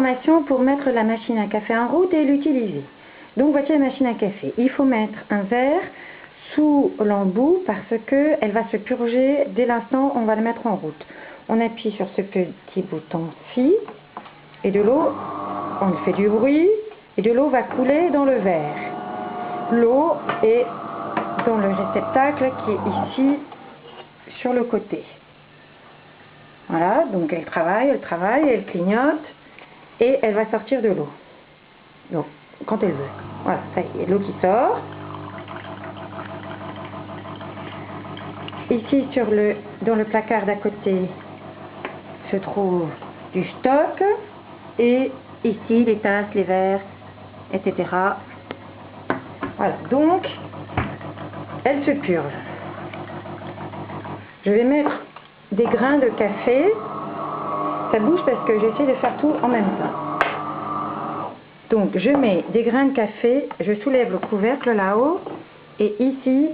informations pour mettre la machine à café en route et l'utiliser. Donc voici la machine à café. Il faut mettre un verre sous l'embout parce qu'elle va se purger dès l'instant où on va le mettre en route. On appuie sur ce petit bouton-ci et de l'eau, on fait du bruit et de l'eau va couler dans le verre. L'eau est dans le réceptacle qui est ici sur le côté. Voilà, donc elle travaille, elle clignote et elle va sortir de l'eau. Donc, quand elle veut. Voilà, ça y est, l'eau qui sort. Ici, dans le placard d'à côté, se trouve du stock. Et ici, les tasses, les verres, etc. Voilà, donc, elle se purge. Je vais mettre des grains de café. Ça bouge parce que j'essaie de faire tout en même temps. Donc, je mets des grains de café, je soulève le couvercle là-haut. Et ici,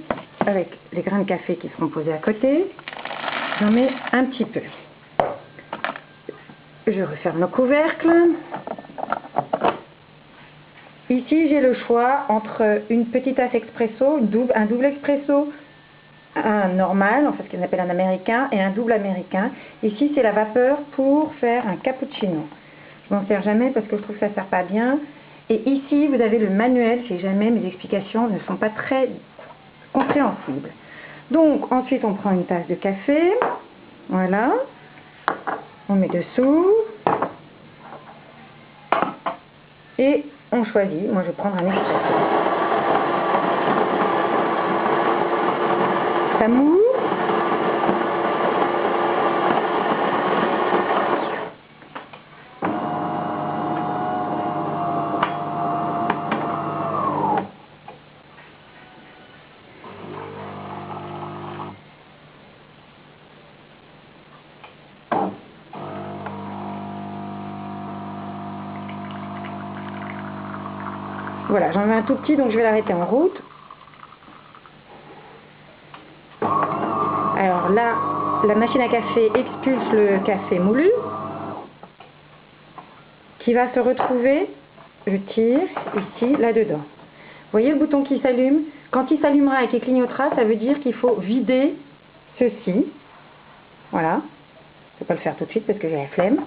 avec les grains de café qui seront posés à côté, j'en mets un petit peu. Je referme le couvercle. Ici, j'ai le choix entre une petite tasse expresso, un double expresso, un normal, en fait ce qu'on appelle un américain, et un double américain. Ici, c'est la vapeur pour faire un cappuccino. Je m'en sers jamais parce que je trouve que ça ne sert pas bien. Et ici, vous avez le manuel si jamais mes explications ne sont pas très compréhensibles. Donc, ensuite, on prend une tasse de café. Voilà. On met dessous. Et on choisit. Moi, je vais prendre un expresso. Ça mou. Voilà, j'en mets un tout petit, donc je vais l'arrêter en route. Alors là, la machine à café expulse le café moulu, qui va se retrouver, je tire, ici, là-dedans. Vous voyez le bouton qui s'allume? Quand il s'allumera et qu'il clignotera, ça veut dire qu'il faut vider ceci. Voilà. Je ne vais pas le faire tout de suite parce que j'ai la flemme.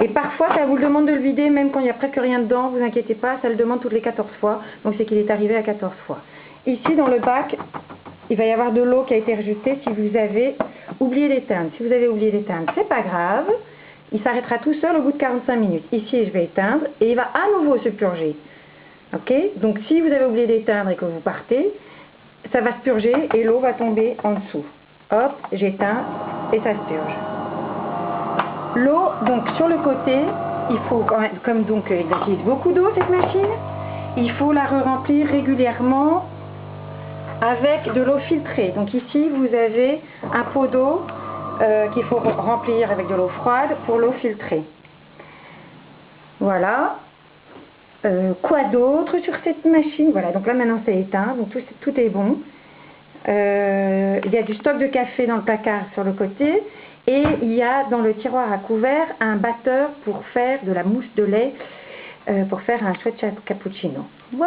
Et parfois, ça vous le demande de le vider, même quand il n'y a presque rien dedans, vous inquiétez pas, ça le demande toutes les 14 fois. Donc c'est qu'il est arrivé à 14 fois. Ici, dans le bac, il va y avoir de l'eau qui a été rejetée si vous avez oublié d'éteindre. Si vous avez oublié d'éteindre, c'est pas grave. Il s'arrêtera tout seul au bout de 45 minutes. Ici, je vais éteindre et il va à nouveau se purger. Ok? Donc si vous avez oublié d'éteindre et que vous partez, ça va se purger et l'eau va tomber en dessous. Hop, j'éteins et ça se purge. L'eau, donc sur le côté, il faut, comme donc il utilise beaucoup d'eau cette machine, il faut la re-remplir régulièrement avec de l'eau filtrée. Donc ici vous avez un pot d'eau qu'il faut remplir avec de l'eau froide pour l'eau filtrée. Voilà. Quoi d'autre sur cette machine? Voilà, donc là maintenant c'est éteint, donc tout est bon. Il y a du stock de café dans le placard sur le côté. Et il y a dans le tiroir à couvert un batteur pour faire de la mousse de lait, pour faire un chouette cappuccino. Voilà.